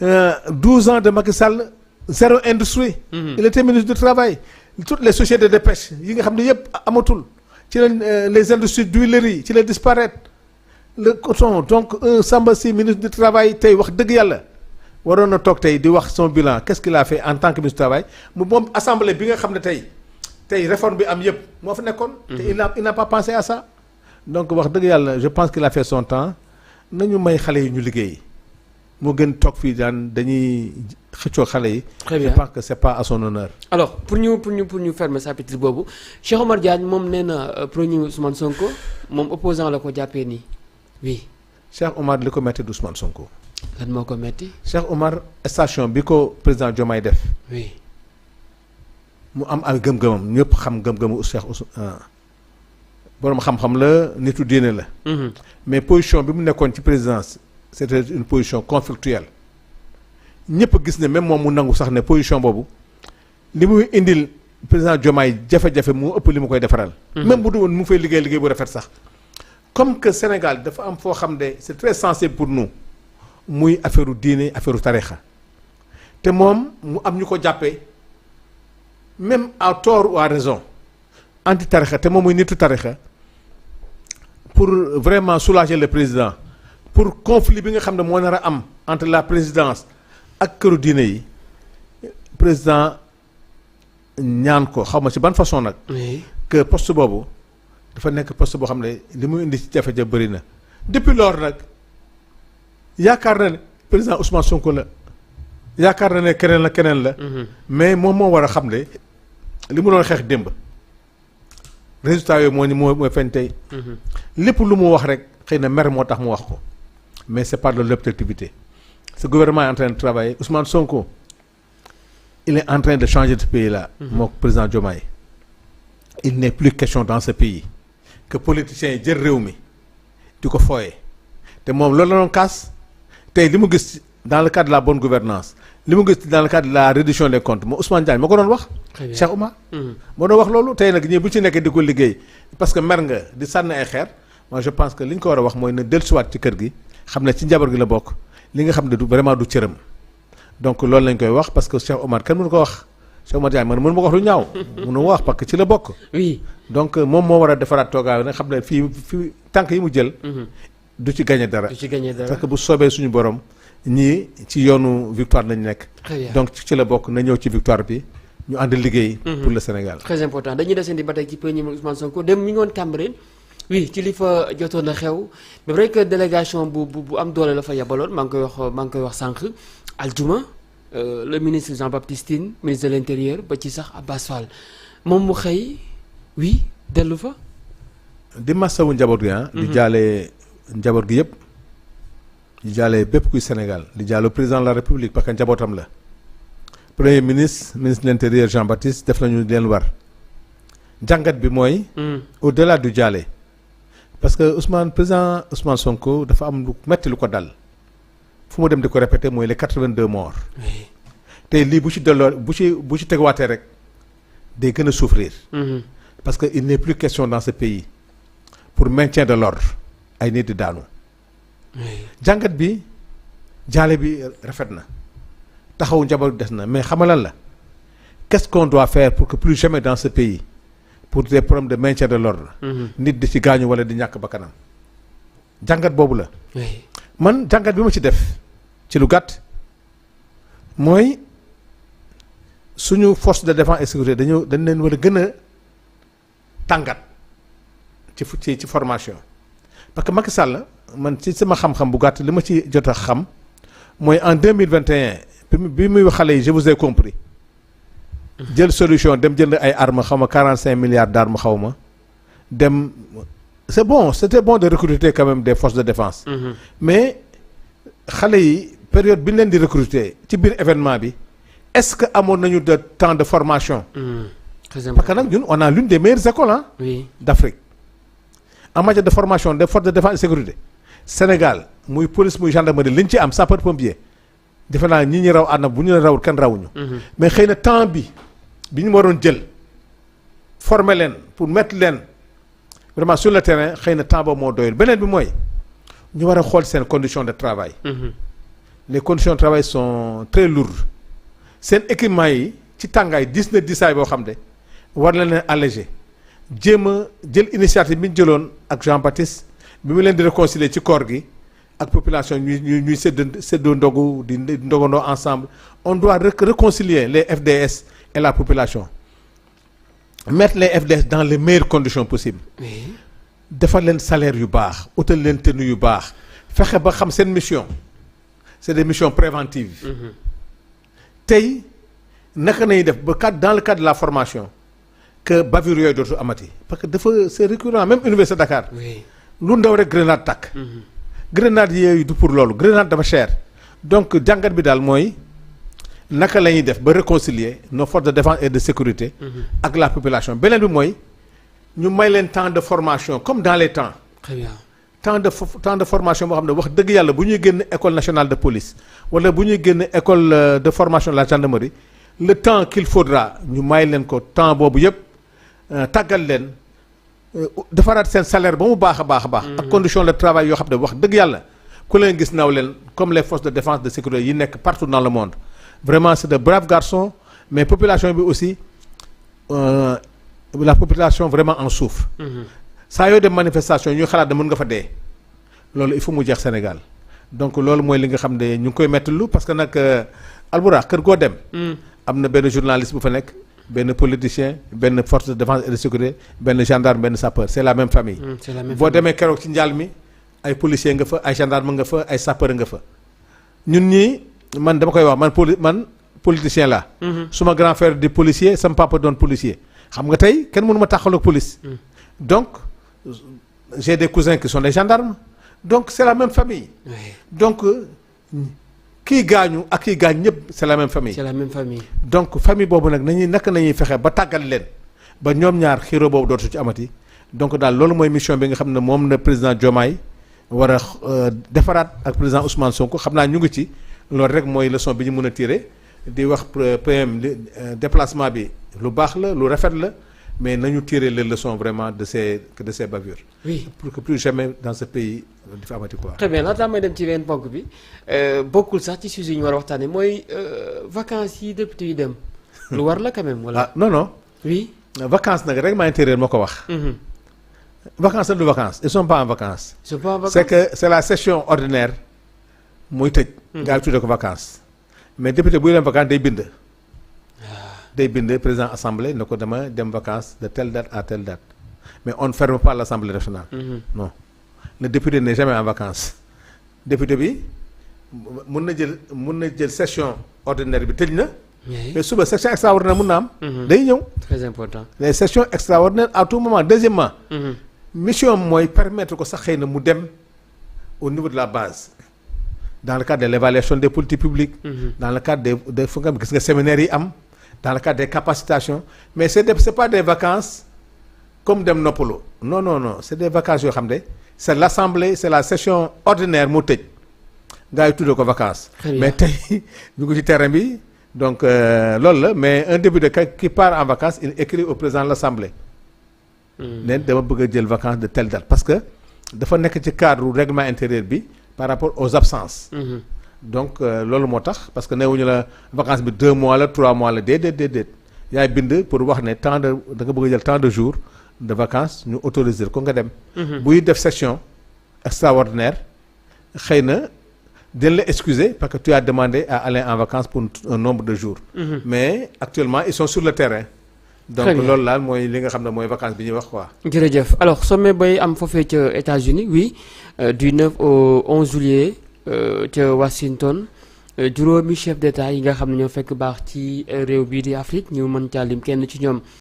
12 ans de Macky Sall zéro industrie. Il était ministre du travail. Toutes les sociétés de pêche yi nga xam ne yëpp amatul ci les industries d'huilerie ci la disparaître le coton donc Samba Sy ministre du travail tey wax dëgg yàlla waroon na toog tey di wax son bilan qu'est-ce qu'il a fait en tant que ministre du travail mu moom assemblée bi nga xam ne tey réforme bi am yëpp moo fa nekkoon. te il n'a pas pensé à ça. donc wax dëgg yàlla je pense qu'il a fait son temps nañu may xale yi ñu liggéey moo gën toog fii daan dañuy xëccoo xale yi. très bien je pense que c'est pas à son honneur. alors pour ñu fermer chapitre boobu Cheikh Omar Diagne moom nee na premier Ousmane Sonko moom opposant la ko jàppee nii oui. Cheikh Omar li ko metti Ousmane Sonko. lan moo ko metti Cheikh Omar station bi ko président Diomaye def. oui. mu am ay gëm-gëmam ñëpp xam gëm-gëmu Cheikh borom xam-xam la nitu diine la. mais position bi mu nekkoon ci présidence c'était une position conflictuelle ñëpp gis ne même moom mu nangu sax ne position boobu li muy indil président Diomaye jafe-jafe mu ëpp li mu koy defaral. même bu dul woon mu fay liggéey bu rafet sax. comme que Sénégal dafa am foo xam ne c'est très sensible pour nous muy affaire diine affaire tarixa te moom mu am ñu ko jàppee même à tort ou à raison anti tarixa te moom muy nitu tarixa pour vraiment soulager le président pour conflit bi nga xam ne moo nar a am entre la présidence ak këru diine yi président ñaan ko xaw ma ci ban façon nag. que poste boobu dafa nekk poste boo xam ne li muy indi ci jafe-jafe bëri na depuis lors nag yaakaar na ne président Ousmane Sonko la yaakaar na ne keneen la. mais moom moo war a xam ne li mu doon xeex démb résultat yooyu mooy feeñ tey. lépp lu mu wax rek xëy na mer moo tax mu wax ko mais c'est pas de l'objectivité. Ce gouvernement est en train de travailler Ousmane Sonko il est en train de changer de pays là. moo président Diomaye il n'est plus question dans ce pays que politiciens yi jël réew mi di ko fooye te moom loolu la doon kaas tey li mu gis dans le cadre de la bonne gouvernance li mu gis dans le cadre de la réduction des comptes moom Ousmane Diagne moo ko doon wax. Cheikh Oumar. moo doon wax loolu tey nag ñii bu ci nekkee di ko liggéey parce que mer nga di sànni ay xeer moi je pense que li ñu ko war a wax mooy na dellusiwaat ci kër gi xam ne ci njaboot gi la bokk li nga xam ne du vraiment du cëram donc loolu lañ koy wax parce que Cheikh Oumar kenn mënu ko wax Cheikh Oumar Diagne man mënu ma ko wax lu ñaaw. mënu ma wax parce que ci la bokk. oui donc moom moo war a defaraat toogaay nag xam ne fii tànk yi mu jël. du ci gagné dara. parce que bu soobee suñu borom ñii ci yoonu victoire lañu nekk. donc ci la bokk na ñëw ci victoire bi ñu ànd liggéey. pour le Sénégal. très important dañuy desandi ba tey ci premier Ousmane Sonko dem mi ngi woon Cambérène oui ci li fa jotoon a xew mais vrai que délégation bu am doole la fa yabaloon maa ngi koy wax sànq aljuma le ministre Jean-Baptiste Tine ministre de l'intérieur ba ci sax Abbas Fall moom mu xëy oui dellu fa. di masawu njaboot gi di jaale njaboot gi yëpp di jaale bépp kuy Sénégal di jaale président de la République parce que njabootam la premier ministre de l'intérieur Jean-Baptiste def nañu leen war jàngat bi mooy. au-delà du jaale. parce que président Ousmane Sonko dafa am lu metti lu ko dal fu mu dem di ko répéter mooy les 82 morts. tey lii bu ci delloo bu ci teguwaatee rek day gën a souffrir. parce que il n'est plus question dans ce pays pour maintien de l'ordre ay nit di daanu. jàngat bi jaale bi rafet na taxawu njaboot des na mais xam lan la qu'est-ce qu'on doit faire pour que plus jamais dans ce pays. pour des problèmes de maintien de l'ordre nit di ci gaañu wala di ñàkk bakkanam jàngat boobu la man jàngat bi ma ci def ci lu gàtt mooy suñu force de défense et sécurité dañ leen war a gën a tàngat ci formation parce que Macky Sall man ci sama xam-xam bu gàtt li ma ci jot a xam mooy en 2021 bi muy wax xale yi je vous ai compris jël solution dem jënd ay armes xaw ma 45 milliards d'armes xaw ma dem c'était bon de recruter quand même des forces de défense. mais xale yi période bi ñu leen di recruter ci biir événement bi est-ce que amoon nañu de temps de formation. parce que nag ñun on a l'une des meilleures écoles d'Afrique en matière de formation des forces de défense et sécurité Sénégal muy police muy gendarmerie liñ ci am sapeur pompier defe naa ñi raw àdduna bu ñu rawul kenn rawuñu. mais xëy na temps bi ñu waroon jël former leen pour mettre leen vraiment sur le terrain xëy na temps boobu moo doyul beneen bi mooy ñu war a xool seen condition de travail. les conditions de travail sont très lourdes seen équipement yi ci tàngaay diis na diisaay boo xam ne war na leen alléger jéem a jël initiative bi ñu jëloon ak Jean-Baptiste bi mu leen di réconcilier ci koor gi ak population ñuy séddoo ndogu di ndogandoo ensemble on doit réconcilier les FDS et la population mettre les FDS dans les meilleures conditions possibles defal leen salaire yu baax utal leen tenue yu baax fexe ba xam seen mission c'est des missions préventives tey naka nañuy def ba dans le cadre de la formation que bavure yooyu dootu amati parce que dafa c'est récurrent même université Dakar lu ndaw rek grenade tàkk grenade yooyu du pour loolu grenade dafa cher donc jàngat bi daal mooy naka la ñuy def ba réconcilier nos forces de défense et de sécurité ak la population beneen bi mooy ñu may leen temps de formation comme dans les temps très bien temps de formation boo xam ne wax dëgg yàlla bu ñuy génn école nationale de police wala bu ñuy génn école de formation de la gendarmerie le temps qu'il faudra ñu may leen ko temps boobu yëpp tàggal leen defaraat seen salaire ba mu baax a baax a baax ak condition de travail yoo xam ne wax dëgg yàlla ku leen gis naw leen comme les forces de défense de sécurité yi nekk partout dans le monde vraiment c'est de braves garçons mais population bi aussi la population vraiment en souffre saa yoo dem manifestation ñuy xalaat ne mën nga fa dee loolu il faut mu jeex Sénégal donc loolu mooy li nga xam ne ñu ngi koy mettalu parce que nag Albourakh kër goo dem am na benn journaliste bu fa nekk benn politicien benn force de défense et de sécurité benn gendarme benn sapeur c'est la même famille boo demee keroog ci njaal mi ay policier nga fa ay gendarme nga fa ay sapeur nga fa ñun ñii man dama koy wax man politicien la suma grand frère di policier sama papa doon policier xam nga tey kenn mënu ma taxal ak police donc j'ai des cousins qui sont des gendarmes donc c'est la même famille donc kii gaañu ak kii gaañ ñëpp c'est la même famille. c'est la même famille. donc famille boobu nag nañuy fexe ba tàggal leen ba ñoom ñaar xiiro boobu dootu ci amati donc daal loolu mooy mission bi nga xam ne moom na président Diomaye war a defaraat ak président Ousmane Sonko xam naa ñu ngi ci loolu rek mooy leçon bi ñu mën a tirer di wax PM déplacement bi lu baax la lu rafet la mais nañu tirer les leçons vraiment de ces bavures. oui pour que plus jamais dans ce pays di fa amati quoi. très bien laataa may dem ci benn ponk bi bokkul sax ci sujet yi ñu war a waxtaanee mooy vacances yi député yi dem. lu war la quand même wala. ah non. oui. vacances nag règlement intérieur moo ko wax. vacances la du vacances ils sont pas en vacances. ils sont pas en vacances c'est que c'est la session ordinaire muy tëj. gaa yi tuddee ko vacances. mais député buy dem vacances day bind. day bind président assemblée ne ko dama dem vacances de telle date à telle date mais on ne ferme pas l'Assemblée nationale. non le député n'est jamais en vacances. député bi mun na jël session ordinaire bi tëj na. mais suba session extraordinaire mun na am. day ñëw. très important. les sessions extraordinaires à tout moment deuxièmement. mission mooy permettre ko sax xëy na mu dem au niveau de la base. dans le cadre de l'évaluation des politiques publiques. dans le cadre des fu nga gis nga séminaires yi am. dans le cadre des capacitations mais c'est pas des vacances comme dem noppalu non c'est des vacances yoo xam ne c'est l'assemblée c'est la session ordinaire mu tëj gars yi tuddee ko vacances. mais tey ñu ngi ci terrain bi donc loolu la mais un député qui part en vacances il écrit au président de l'assemblée. ne dama bëgg a jël vacances de telle date parce que dafa nekk ci cadre règlement intérieur bi par rapport aux absences. donc loolu moo tax parce que newuñu la vacances bi 2 mois la 3 mois la déedéet yaay bind pour wax ne temps de da nga bëgg a jël temps de jours de vacances ñu autoriser ko nga dem. buy def session extraordinaire xëy na dañ la excuser parce que tu as demandé à aller en vacances pour un nombre de jours. mais actuellement ils sont sur le terrain. donc loolu laal mooy li nga xam ne mooy vacances bi ñuy wax quoi. jërëjëf alors sommet bay am foofee ca États-Unis oui du 9 au 11 juillet. ca Washington juróomi chef d'État yi nga xam ne ñoo fekk baax ci réew bii di Afrique ñu mën caa lim kenn ci ñoom